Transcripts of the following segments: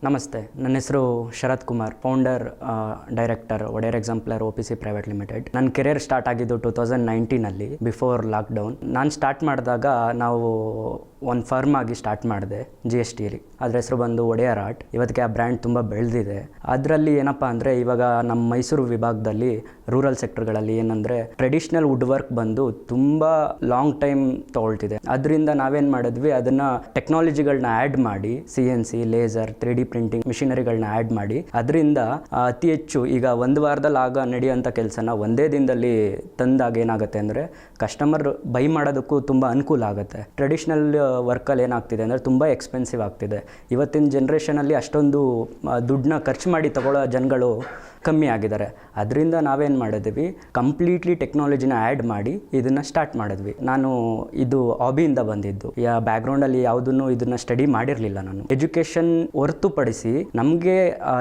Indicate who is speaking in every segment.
Speaker 1: ನಮಸ್ತೆ, ನನ್ನ ಹೆಸರು Sharath Kumar, founder director Wodeyar exemplar OPC private limited. ನನ್ನ ಕೆರಿಯರ್ ಸ್ಟಾರ್ಟ್ ಆಗಿದ್ದು 2019 ಬಿಫೋರ್ ಲಾಕ್ಡೌನ್. ನಾನು ಸ್ಟಾರ್ಟ್ ಮಾಡಿದಾಗ ನಾವು ಒಂದು ಫರ್ಮ್ ಆಗಿ ಸ್ಟಾರ್ಟ್ ಮಾಡಿದೆ GSTಲಿ. ಅದ್ರ ಹೆಸರು ಬಂದು ಒಡೆಯರ್ ಆರ್ಟ್. ಇವತ್ತಿಗೆ ಆ ಬ್ರ್ಯಾಂಡ್ ತುಂಬ ಬೆಳೆದಿದೆ. ಅದರಲ್ಲಿ ಏನಪ್ಪ ಅಂದರೆ, ಇವಾಗ ನಮ್ಮ ಮೈಸೂರು ವಿಭಾಗದಲ್ಲಿ ರೂರಲ್ ಸೆಕ್ಟರ್ಗಳಲ್ಲಿ ಏನಂದರೆ ಟ್ರೆಡಿಷ್ನಲ್ ವುಡ್ ವರ್ಕ್ ಬಂದು ತುಂಬ ಲಾಂಗ್ ಟೈಮ್ ತೊಗೊಳ್ತಿದೆ. ಅದರಿಂದ ನಾವೇನು ಮಾಡಿದ್ವಿ, ಅದನ್ನು ಟೆಕ್ನಾಲಜಿಗಳನ್ನ ಆ್ಯಡ್ ಮಾಡಿ CNC, ಲೇಸರ್, 3D ಪ್ರಿಂಟಿಂಗ್ ಮಿಷಿನರಿಗಳನ್ನ ಆ್ಯಡ್ ಮಾಡಿ ಅದರಿಂದ ಅತಿ ಹೆಚ್ಚು ಈಗ ಒಂದು ವಾರದಲ್ಲಿ ನಡೆಯುವಂಥ ಕೆಲಸನ ಒಂದೇ ದಿನದಲ್ಲಿ ತಂದಾಗ ಏನಾಗುತ್ತೆ ಅಂದರೆ ಕಸ್ಟಮರ್ ಬೈ ಮಾಡೋದಕ್ಕೂ ತುಂಬ ಅನುಕೂಲ ಆಗುತ್ತೆ. ಟ್ರೆಡಿಷ್ನಲ್ ವರ್ಕಲ್ಲಿ ಏನಾಗ್ತಿದೆ ಅಂದರೆ ತುಂಬ ಎಕ್ಸ್ಪೆನ್ಸಿವ್ ಆಗ್ತಿದೆ. ಇವತ್ತಿನ ಜನ್ರೇಷನಲ್ಲಿ ಅಷ್ಟೊಂದು ದುಡ್ಡನ್ನ ಖರ್ಚು ಮಾಡಿ ತಗೊಳ್ಳೋ ಜನಗಳು ಕಮ್ಮಿ ಆಗಿದ್ದಾರೆ. ಅದರಿಂದ ನಾವೇನು ಮಾಡಿದ್ವಿ, ಕಂಪ್ಲೀಟ್ಲಿ ಟೆಕ್ನಾಲಜಿನ ಆ್ಯಡ್ ಮಾಡಿ ಇದನ್ನು ಸ್ಟಾರ್ಟ್ ಮಾಡಿದ್ವಿ. ನಾನು ಇದು ಹಾಬಿಯಿಂದ ಬಂದಿದ್ದು, ಬ್ಯಾಕ್ಗ್ರೌಂಡಲ್ಲಿ ಯಾವುದನ್ನು ಇದನ್ನು ಸ್ಟಡಿ ಮಾಡಿರಲಿಲ್ಲ. ನಾನು ಎಜುಕೇಷನ್ ಹೊರತುಪಡಿಸಿ ನಮಗೆ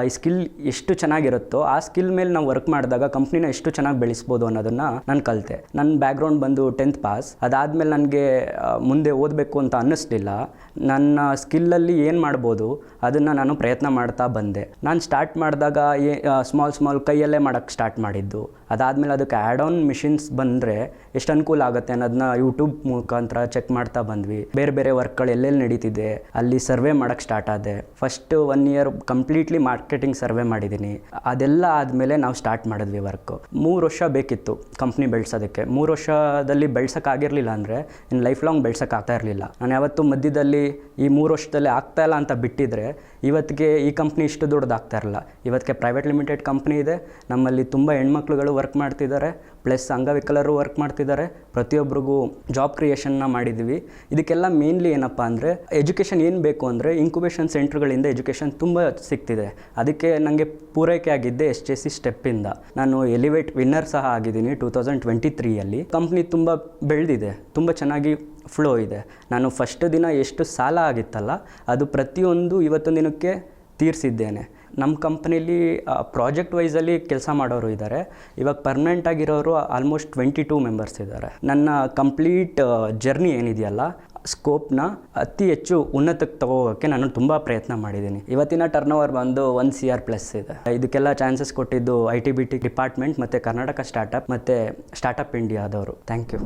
Speaker 1: ಈ ಸ್ಕಿಲ್ ಎಷ್ಟು ಚೆನ್ನಾಗಿರುತ್ತೋ ಆ ಸ್ಕಿಲ್ ಮೇಲೆ ನಾವು ವರ್ಕ್ ಮಾಡಿದಾಗ ಕಂಪ್ನಿನ ಎಷ್ಟು ಚೆನ್ನಾಗಿ ಬೆಳೆಸ್ಬೋದು ಅನ್ನೋದನ್ನು ನಾನು ಕಲಿತೆ. ನನ್ನ ಬ್ಯಾಕ್ಗ್ರೌಂಡ್ ಬಂದು 10th ಪಾಸ್. ಅದಾದಮೇಲೆ ನನಗೆ ಮುಂದೆ ಓದಬೇಕು ಅಂತ ಅನ್ನಿಸ್ಲಿಲ್ಲ. ನನ್ನ ಸ್ಕಿಲ್ಲಲ್ಲಿ ಏನು ಮಾಡ್ಬೋದು ಅದನ್ನು ನಾನು ಪ್ರಯತ್ನ ಮಾಡ್ತಾ ಬಂದೆ. ನಾನು ಸ್ಟಾರ್ಟ್ ಮಾಡಿದಾಗ ಸ್ಮಾಲ್ ಕೈಯಲ್ಲೇ ಮಾಡೋಕ್ಕೆ ಸ್ಟಾರ್ಟ್ ಮಾಡಿದ್ದು. ಅದಾದಮೇಲೆ ಅದಕ್ಕೆ ಆ್ಯಡ್ ಆನ್ ಮಿಷಿನ್ಸ್ ಬಂದರೆ ಎಷ್ಟು ಅನುಕೂಲ ಆಗುತ್ತೆ ಅನ್ನೋದನ್ನ ಯೂಟ್ಯೂಬ್ ಮುಖಾಂತರ ಚೆಕ್ ಮಾಡ್ತಾ ಬಂದ್ವಿ. ಬೇರೆ ಬೇರೆ ವರ್ಕ್ಗಳು ಎಲ್ಲೆಲ್ಲಿ ನಡೀತಿದೆ ಅಲ್ಲಿ ಸರ್ವೆ ಮಾಡೋಕ್ಕೆ ಸ್ಟಾರ್ಟ್ ಆದೆ. First 1 year completely marketing survey ಮಾಡಿದ್ದೀನಿ. ಅದೆಲ್ಲ ಆದಮೇಲೆ ನಾವು ಸ್ಟಾರ್ಟ್ ಮಾಡಿದ್ವಿ ವರ್ಕು. 3 ವರ್ಷ ಬೇಕಿತ್ತು ಕಂಪ್ನಿ ಬೆಳೆಸೋದಕ್ಕೆ. 3 ವರ್ಷದಲ್ಲಿ ಬೆಳ್ಸೋಕ್ಕಾಗಿರಲಿಲ್ಲ ಅಂದರೆ ಇನ್ನು ಲೈಫ್ ಲಾಂಗ್ ಬೆಳ್ಸೋಕ್ಕಾಗ್ತಾ ಇರಲಿಲ್ಲ. ನಾನು ಯಾವತ್ತೂ ಮಧ್ಯದಲ್ಲಿ ಈ 3 ವರ್ಷದಲ್ಲಿ ಆಗ್ತಾಯಿಲ್ಲ ಅಂತ ಬಿಟ್ಟಿದ್ರೆ ಇವತ್ತಿಗೆ ಈ ಕಂಪ್ನಿ ಇಷ್ಟು ದೊಡ್ಡದಾಗ್ತಾ ಇರಲ್ಲ. ಇವತ್ತಿಗೆ ಪ್ರೈವೇಟ್ ಲಿಮಿಟೆಡ್ ಕಂಪ್ನಿ ಇದೆ. ನಮ್ಮಲ್ಲಿ ತುಂಬ ಹೆಣ್ಮಕ್ಳುಗಳು ವರ್ಕ್ ಮಾಡ್ತಿದ್ದಾರೆ, ಪ್ಲಸ್ ಅಂಗವಿಕಲರು ವರ್ಕ್ ಮಾಡ್ತಿದ್ದಾರೆ. ಪ್ರತಿಯೊಬ್ಬರಿಗೂ ಜಾಬ್ ಕ್ರಿಯೇಷನ್ನ ಮಾಡಿದ್ವಿ. ಇದಕ್ಕೆಲ್ಲ ಮೇನ್ಲಿ ಏನಪ್ಪ ಅಂದರೆ ಎಜುಕೇಷನ್ ಏನು ಬೇಕು ಅಂದರೆ ಇನ್ಕ್ಯುಬೇಷನ್ ಸೆಂಟ್ರ್ಗಳಿಂದ ಎಜುಕೇಷನ್ ತುಂಬ ಸಿಗ್ತಿದೆ. ಅದಕ್ಕೆ ನನಗೆ ಪೂರೈಕೆ ಆಗಿದ್ದೆ SJC ಸ್ಟೆಪ್ಪಿಂದ. ನಾನು ಎಲಿವೇಟ್ ವಿನ್ನರ್ ಸಹ ಆಗಿದ್ದೀನಿ 2023. ಕಂಪ್ನಿ ತುಂಬ ಬೆಳೆದಿದೆ, ತುಂಬ ಚೆನ್ನಾಗಿ ಫ್ಲೋ ಇದೆ. ನಾನು ಫಸ್ಟ್ ದಿನ ಎಷ್ಟು ಸಾಲ ಆಗಿತ್ತಲ್ಲ ಅದು ಪ್ರತಿಯೊಂದು ಇವತ್ತೊಂದು ದಿನಕ್ಕೆ ತೀರಿಸಿದ್ದೇನೆ. ನಮ್ಮ ಕಂಪ್ನೀಲಿ ಪ್ರಾಜೆಕ್ಟ್ ವೈಸಲ್ಲಿ ಕೆಲಸ ಮಾಡೋರು ಇದ್ದಾರೆ. ಇವಾಗ ಪರ್ಮನೆಂಟ್ ಆಗಿರೋರು ಆಲ್ಮೋಸ್ಟ್ 22 ಮೆಂಬರ್ಸ್ ಇದ್ದಾರೆ. ನನ್ನ ಕಂಪ್ಲೀಟ್ ಜರ್ನಿ ಏನಿದೆಯಲ್ಲ, ಸ್ಕೋಪ್ನ ಅತಿ ಹೆಚ್ಚು ಉನ್ನತಕ್ಕೆ ತಗೋಗೋಕ್ಕೆ ನಾನು ತುಂಬ ಪ್ರಯತ್ನ ಮಾಡಿದ್ದೀನಿ. ಇವತ್ತಿನ ಟರ್ನ್ ಓವರ್ ಬಂದು 1 CR+ ಇದೆ. ಇದಕ್ಕೆಲ್ಲ ಚಾನ್ಸಸ್ ಕೊಟ್ಟಿದ್ದು ITBT ಡಿಪಾರ್ಟ್ಮೆಂಟ್ ಮತ್ತು ಕರ್ನಾಟಕ ಸ್ಟಾರ್ಟಪ್ ಮತ್ತು ಸ್ಟಾರ್ಟಪ್ ಇಂಡಿಯಾದವರು. Thank you.